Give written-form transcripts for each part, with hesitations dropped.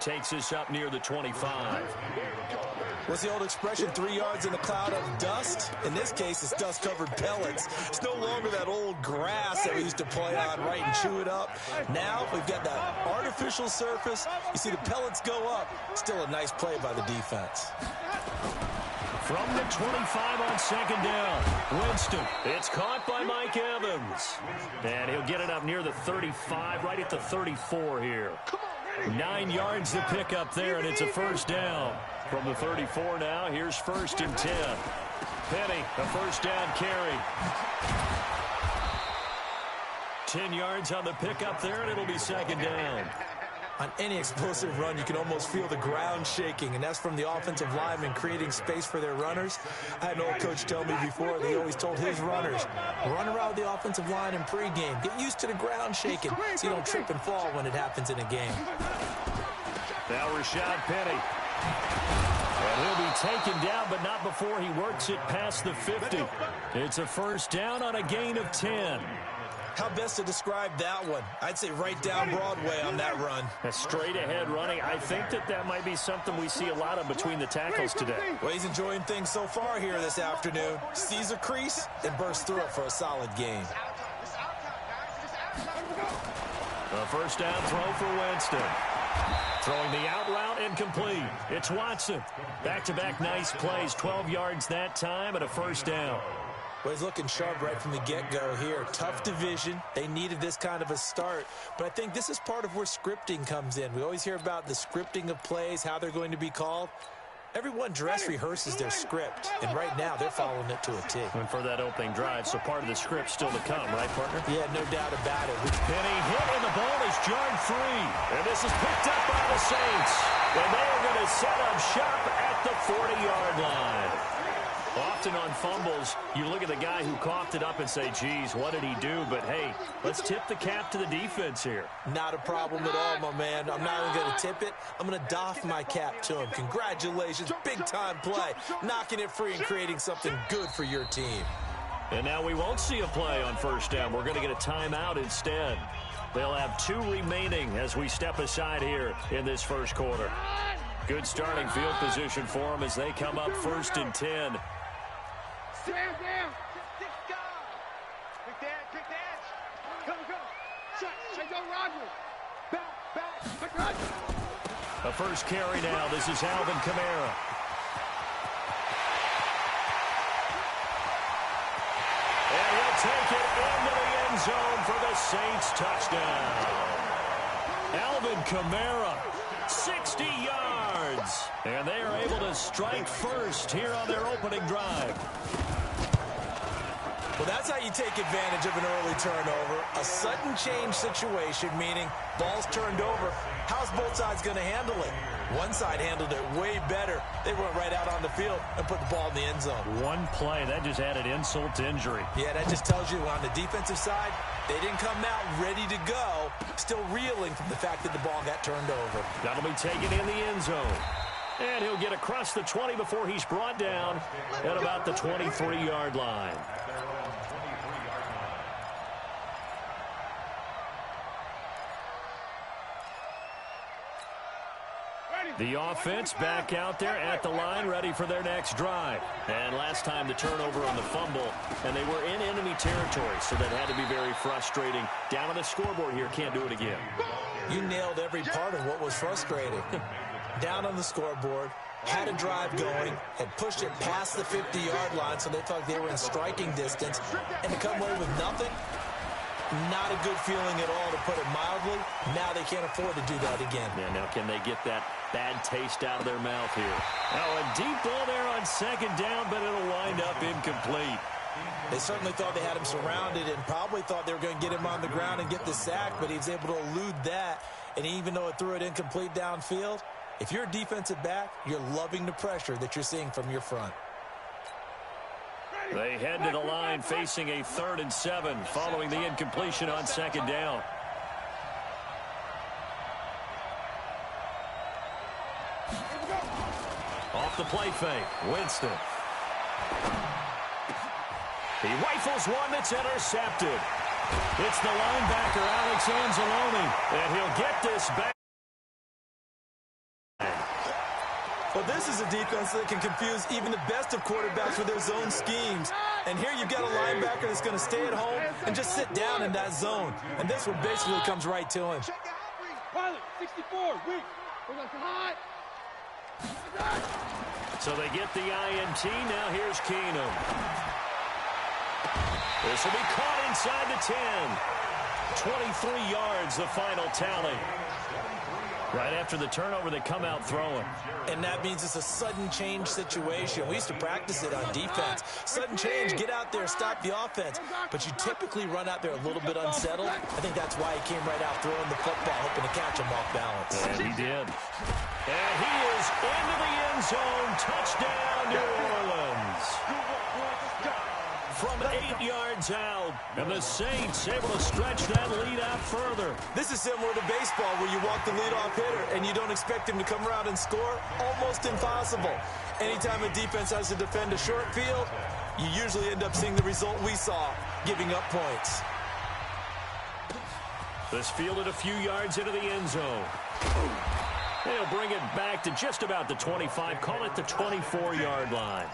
takes us up near the 25. What's the old expression, 3 yards in a cloud of dust? In this case, it's dust-covered pellets. It's no longer that old grass that we used to play on, right, and chew it up. Now we've got that artificial surface. You see the pellets go up. Still a nice play by the defense. From the 25 on second down, Winston. It's caught by Mike Evans. And he'll get it up near the 35, right at the 34 here. 9 yards to pick up there, and it's a first down. From the 34 now, here's 1st and 10. Penny, a first down carry. 10 yards on the pickup there, and it'll be second down. On any explosive run, you can almost feel the ground shaking, and that's from the offensive linemen creating space for their runners. I had an old coach tell me before, they always told his runners, run around the offensive line in pregame. Get used to the ground shaking so you don't trip and fall when it happens in a game. Now Rashad Penny. And he'll be taken down, but not before he works it past the 50. It's a first down on a gain of 10. How best to describe that one? I'd say right down Broadway on that run. A straight-ahead running. I think that might be something we see a lot of between the tackles today. Well, he's enjoying things so far here this afternoon. Sees a crease and bursts through it for a solid gain. A first down throw for Winston. Throwing the out route incomplete. It's Watson. Back-to-back nice plays. 12 yards that time and a first down. Well, he's looking sharp right from the get-go here. Tough division. They needed this kind of a start. But I think this is part of where scripting comes in. We always hear about the scripting of plays, how they're going to be called. Everyone dress rehearses their script, and right now they're following it to a T. And for that opening drive, so part of the script still to come, right, partner? Yeah, no doubt about it. Penny hit, and the ball is jarred free. And this is picked up by the Saints. And they are going to set up shop at the 40-yard line. Often on fumbles, you look at the guy who coughed it up and say, geez, what did he do? But, hey, let's tip the cap to the defense here. Not a problem at all, my man. I'm not even going to tip it. I'm going to doff my cap to him. Congratulations. Big-time play. Knocking it free and creating something good for your team. And now we won't see a play on first down. We're going to get a timeout instead. They'll have 2 remaining as we step aside here in this first quarter. Good starting field position for them as they come up 1st and 10. Stand down. Quick dash. Go. Say go, Roger. Back, Roger. A first carry now. This is Alvin Kamara. And he'll take it into the end zone for the Saints touchdown. Alvin Kamara, 60 yards. And they are able to strike first here on their opening drive. Well, that's how you take advantage of an early turnover. A sudden change situation, meaning ball's turned over. How's both sides going to handle it? One side handled it way better. They went right out on the field and put the ball in the end zone. One play, that just added insult to injury. Yeah, that just tells you on the defensive side, they didn't come out ready to go, still reeling from the fact that the ball got turned over. That'll be taken in the end zone. And he'll get across the 20 before he's brought down at about the 23-yard line. The offense back out there at the line, ready for their next drive. And last time the turnover on the fumble, and they were in enemy territory, so that had to be very frustrating. Down on the scoreboard here, can't do it again. You nailed every part of what was frustrating. Down on the scoreboard, had a drive going, had pushed it past the 50-yard line, so they thought they were in striking distance, and to come away with nothing, not a good feeling at all, to put it mildly. Now they can't afford to do that again. Yeah, now can they get that bad taste out of their mouth here? Now a deep ball there on second down, but it'll wind up incomplete. They certainly thought they had him surrounded and probably thought they were going to get him on the ground and get the sack, but he was able to elude that. And even though it threw it incomplete downfield, if you're a defensive back, you're loving the pressure that you're seeing from your front. They head to the line facing a 3rd and 7 following the incompletion on second down. Off the play fake, Winston. He rifles one that's intercepted. It's the linebacker, Alex Anzalone, and he'll get this back. Well, this is a defense that can confuse even the best of quarterbacks with their zone schemes. And here you've got a linebacker that's going to stay at home and just sit down in that zone. And this one basically comes right to him. Pilot, 64, weak. So they get the INT. Now here's Keenum. This will be caught inside the 10. 23 yards, the final tally. Right after the turnover, they come out throwing. And that means it's a sudden change situation. We used to practice it on defense. Sudden change, get out there, stop the offense. But you typically run out there a little bit unsettled. I think that's why he came right out throwing the football, hoping to catch him off balance. And he did. And he is into the end zone. Touchdown, New Orleans. From 8 yards out, and the Saints able to stretch that lead out further. This is similar to baseball where you walk the leadoff hitter and you don't expect him to come around and score. Almost impossible. Anytime a defense has to defend a short field, you usually end up seeing the result we saw, giving up points. This fielded a few yards into the end zone. They'll bring it back to just about the 25. Call it the 24-yard line.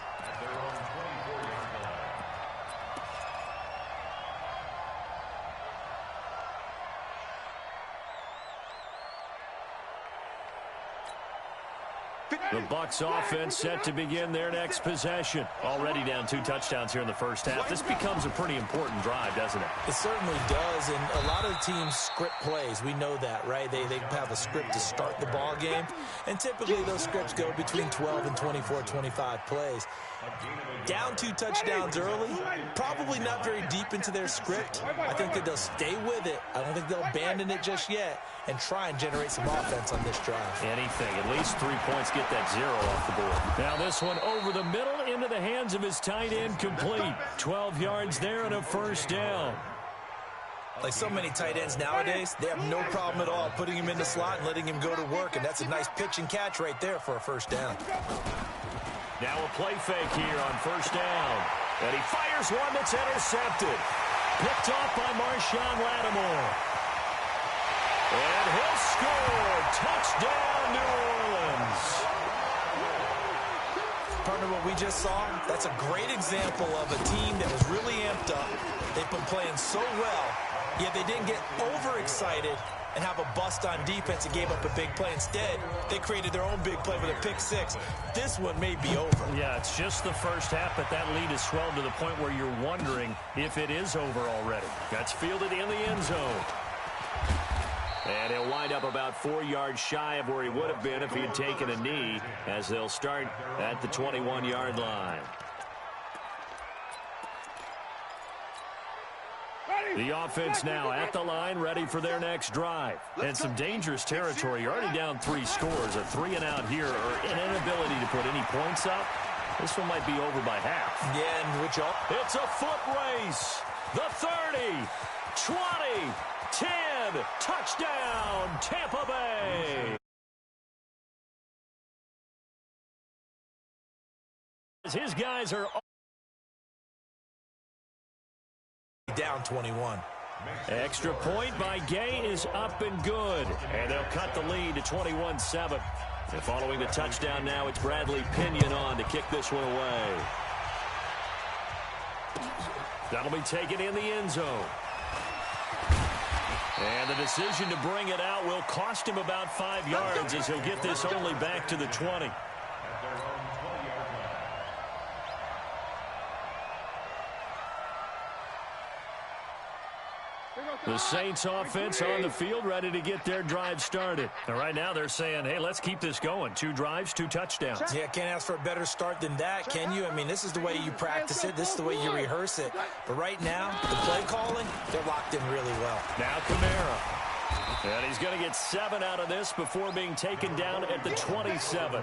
The Bucs offense set to begin their next possession. Already down 2 touchdowns here in the first half. This becomes a pretty important drive, doesn't it? It certainly does, and a lot of the teams script plays. We know that, right? They have a script to start the ball game, and typically those scripts go between 12 and 24, 25 plays. Down 2 touchdowns early, probably not very deep into their script. I think that they'll stay with it. I don't think they'll abandon it just yet and try and generate some offense on this drive. Anything, at least 3 points, get that 0 off the board. Now this one over the middle into the hands of his tight end, complete. 12 yards there and a first down. Like so many tight ends nowadays, they have no problem at all putting him in the slot and letting him go to work, and that's a nice pitch and catch right there for a first down. Now a play fake here on first down. And he fires one that's intercepted. Picked off by Marshawn Lattimore. And he'll score. Touchdown, New Orleans. Partner, what we just saw, that's a great example of a team that was really amped up. They've been playing so well, yet they didn't get overexcited and have a bust on defense and gave up a big play. Instead, they created their own big play with a pick 6. This one may be over. Yeah, it's just the first half, but that lead has swelled to the point where you're wondering if it is over already. That's fielded in the end zone. And he'll wind up about 4 yards shy of where he would have been if he had taken a knee, as they'll start at the 21-yard line. The offense now at the line, ready for their next drive. And some dangerous territory. You're already down 3 scores. A 3-and-out here, or an inability to put any points up. This one might be over by half. Yeah, and which it's a foot race. The 30, 20, 10, touchdown, Tampa Bay. His guys are down 21. Extra point by Gay is up and good. And they'll cut the lead to 21-7. And following the touchdown now, it's Bradley Pinion on to kick this one away. That'll be taken in the end zone. And the decision to bring it out will cost him about 5 yards, as he'll get this only back to the 20. The Saints offense on the field, ready to get their drive started. And right now they're saying, hey, let's keep this going. 2 drives, 2 touchdowns. Yeah, can't ask for a better start than that, can you? I mean, this is the way you practice it. This is the way you rehearse it. But right now, the play calling, they're locked in really well. Now Kamara. And he's going to get 7 out of this before being taken down at the 27.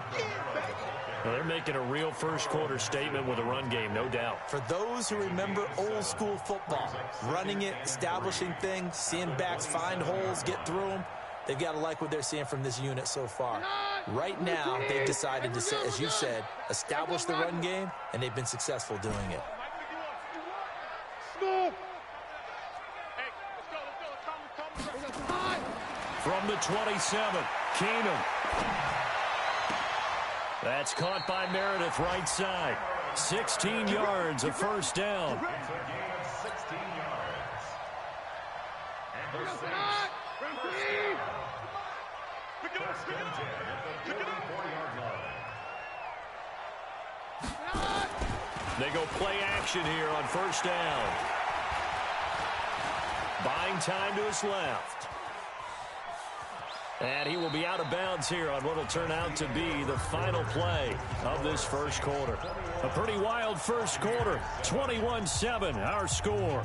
Well, they're making a real first-quarter statement with a run game, no doubt. For those who remember old-school football, running it, establishing things, seeing backs find holes, get through them, they've got to like what they're seeing from this unit so far. Right now, they've decided to, as you said, establish the run game, and they've been successful doing it. From the 27, Keenum. That's caught by Meredith right side. 16 yards, a first down. They go play action here on first down. Buying time to his left. And he will be out of bounds here on what will turn out to be the final play of this first quarter. A pretty wild first quarter. 21-7, our score.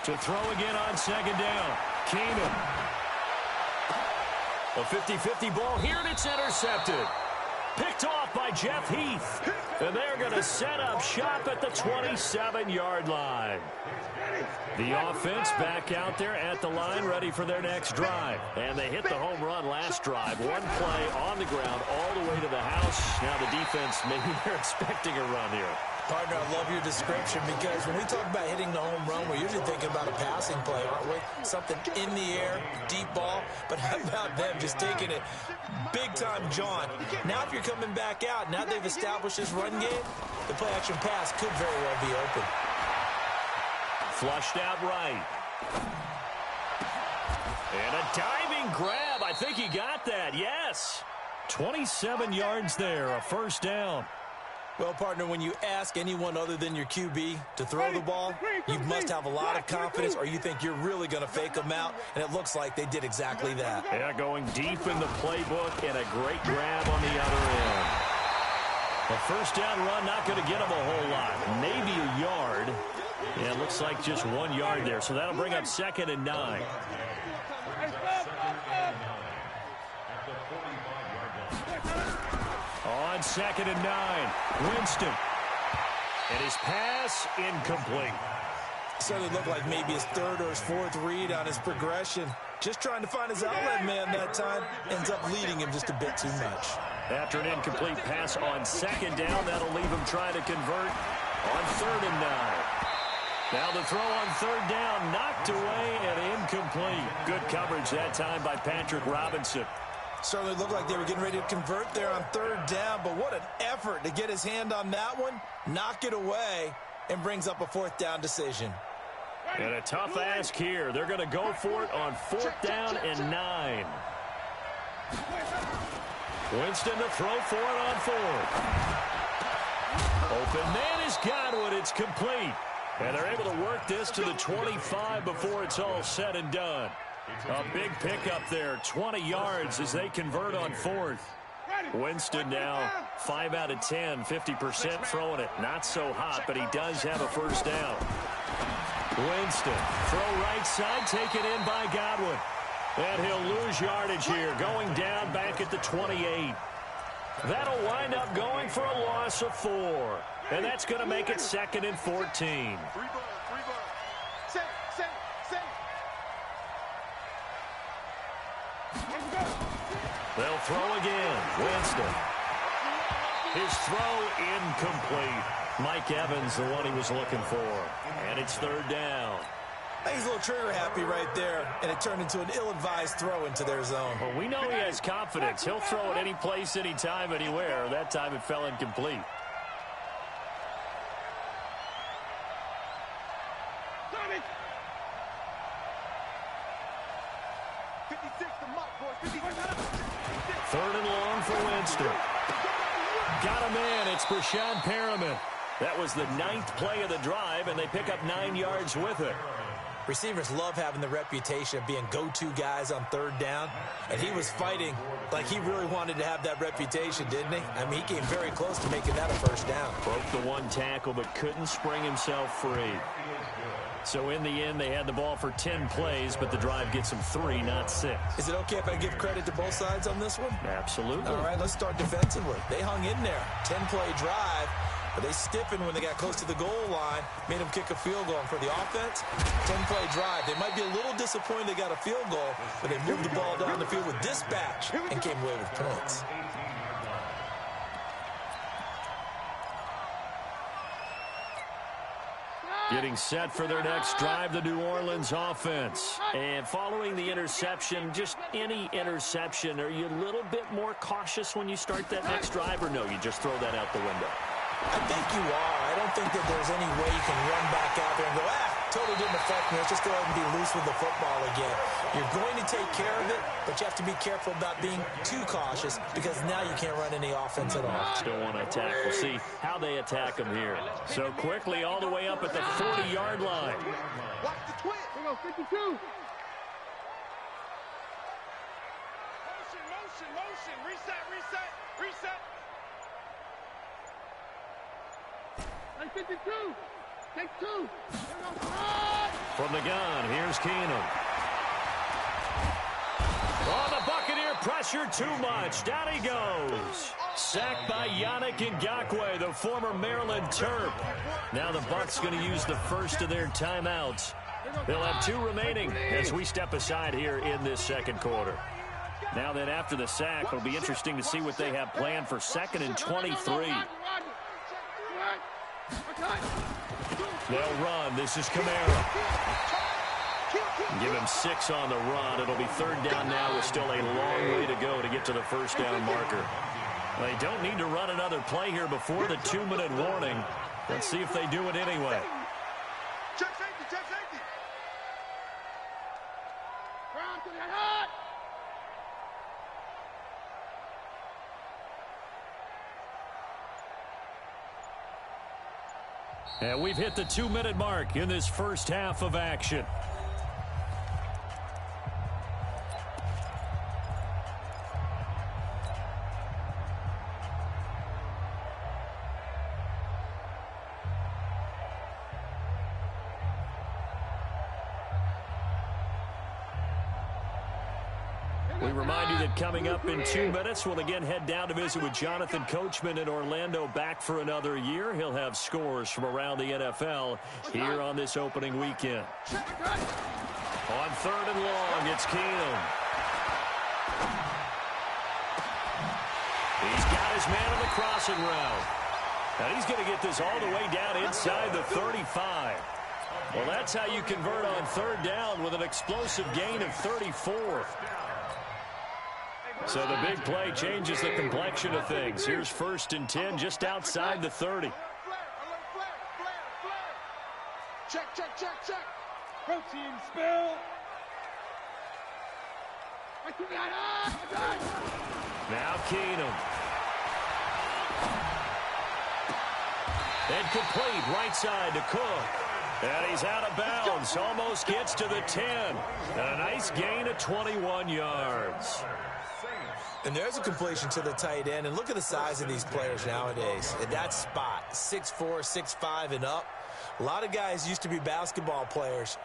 To throw again on second down. Keenan. A 50-50 ball here, and it's intercepted. Picked off by Jeff Heath. And they're going to set up shop at the 27-yard line. The offense back out there at the line, ready for their next drive. And they hit the home run last drive. One play on the ground all the way to the house. Now the defense, maybe they're expecting a run here. Partner, I love your description because when we talk about hitting the home run, we're usually thinking about a passing play, aren't we? Something in the air, deep ball. But how about them just taking it big-time jaunt? Now if you're coming back out, now they've established this run game, the play-action pass could very well be open. Flushed out right. And a diving grab. I think he got that. Yes. 27 yards there, a first down. Well, partner, when you ask anyone other than your QB to throw the ball, you must have a lot of confidence or you think you're really going to fake them out, and it looks like they did exactly that. Yeah, going deep in the playbook and a great grab on the other end. A first down run, not going to get him a whole lot. Maybe a yard. Yeah, it looks like just 1 yard there, so that'll bring up 2nd and 9. On 2nd and 9, Winston. And his pass incomplete. Certainly looked like maybe his third or his fourth read on his progression. Just trying to find his outlet man that time. Ends up leading him just a bit too much. After an incomplete pass on 2nd down, that'll leave him trying to convert on 3rd and 9. Now the throw on 3rd down, knocked away and incomplete. Good coverage that time by Patrick Robinson. Certainly looked like they were getting ready to convert there on 3rd down, but what an effort to get his hand on that one, knock it away, and brings up a 4th down decision. And a tough ask here. They're going to go for it on 4th down and 9. Winston to throw for it on 4th. Open man is Godwin. It's complete. And they're able to work this to the 25 before it's all said and done. A big pickup there, 20 yards as they convert on 4th. Winston now 5 out of 10, 50% throwing it. Not so hot, but he does have a first down. Winston, throw right side, taken in by Godwin. And he'll lose yardage here, going down back at the 28. That'll wind up going for a loss of 4. And that's going to make it 2nd and 14. They'll throw again. Winston. His throw incomplete. Mike Evans, the one he was looking for. And it's 3rd down. I think he's a little trigger happy right there, and it turned into an ill-advised throw into their zone. Well, we know he has confidence. He'll throw it any place, anytime, anywhere. That time it fell incomplete. Third and long for Winston. Got a man. It's Brashad Perriman. That was the 9th play of the drive, and they pick up 9 yards with it. Receivers love having the reputation of being go-to guys on 3rd down, and he was fighting like he really wanted to have that reputation, didn't he? I mean, he came very close to making that a first down. Broke the 1 tackle, but couldn't spring himself free. So in the end, they had the ball for 10 plays, but the drive gets them 3, not 6. Is it okay if I give credit to both sides on this one? Absolutely. All right, let's start defensively. They hung in there. 10-play drive. But they stiffened when they got close to the goal line, made them kick a field goal. And for the offense, 10-play drive. They might be a little disappointed they got a field goal, but they moved the ball down the field with dispatch and came away with points. Getting set for their next drive, the New Orleans offense. And following the interception, just any interception, are you a little bit more cautious when you start that next drive, or no, you just throw that out the window? I think you are. I don't think that there's any way you can run back out there and go, totally didn't affect me. Let's just go ahead and be loose with the football again. You're going to take care of it, but you have to be careful about being too cautious because now you can't run any offense at all. Still want to attack. We'll see how they attack them here. So quickly all the way up at the 40-yard line. Watch the twist. Here goes 52. Motion. Reset. Like 52. Take 2. From the gun, here's Keenum. Oh, the Buccaneer pressure too much. Down he goes. Sacked by Yannick Ngakoue, the former Maryland Terp. Now the Bucs going to use the first of their timeouts. They'll have 2 remaining as we step aside here in this second quarter. Now then, after the sack, it'll be interesting to see what they have planned for 2nd and 23. They'll run. This is Kamara. Give him 6 on the run. It'll be 3rd down now with still a long way to go to get to the first down marker. They don't need to run another play here before the 2-minute warning. Let's see if they do it anyway. Check safety. And we've hit the 2-minute mark in this first half of action. We remind you that coming up in 2 minutes, we'll again head down to visit with Jonathan Coachman in Orlando, back for another year. He'll have scores from around the NFL here on this opening weekend. On 3rd and long, it's Keenum. He's got his man on the crossing route. And he's going to get this all the way down inside the 35. Well, that's how you convert on 3rd down with an explosive gain of 34. So the big play changes the complexion of things. Here's 1st and 10 just outside the 30. Check. Protein spill. Now Keenum. And complete right side to Cook. And he's out of bounds. Almost gets to the 10. And a nice gain of 21 yards. And there's a completion to the tight end. And look at the size of these players nowadays. At that spot, 6'4", 6'5", and up. A lot of guys used to be basketball players.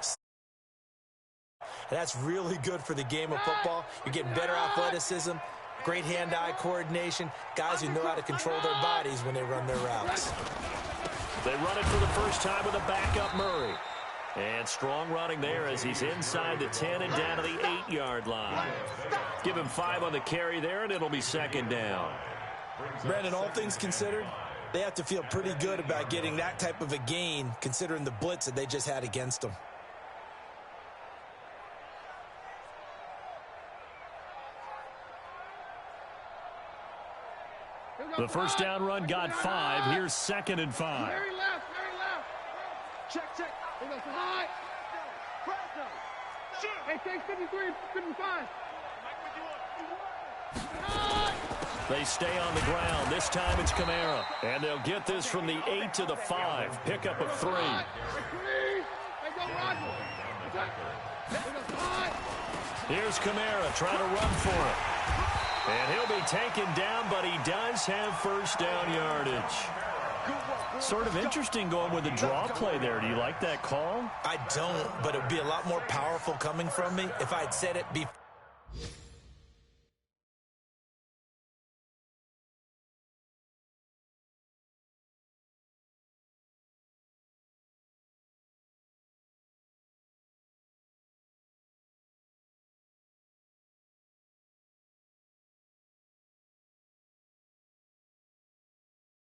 And that's really good for the game of football. You're getting better athleticism, great hand-eye coordination, guys who know how to control their bodies when they run their routes. They run it for the first time with a backup Murray. And strong running there as he's inside the 10 and down to the 8-yard line. Give him 5 on the carry there, and it'll be 2nd down. Brandon, all things considered, they have to feel pretty good about getting that type of a gain considering the blitz that they just had against them. The first down run got 5. Here's 2nd and 5. Very left. Check. Here goes high. Hey, take 53, 55. They stay on the ground. This time it's Kamara. And they'll get this from the 8 to the 5. Pickup of 3. Here's Kamara trying to run for it. And he'll be taken down, but he does have first down yardage. Sort of interesting going with the draw play there. Do you like that call? I don't, but it would be a lot more powerful coming from me if I had said it before.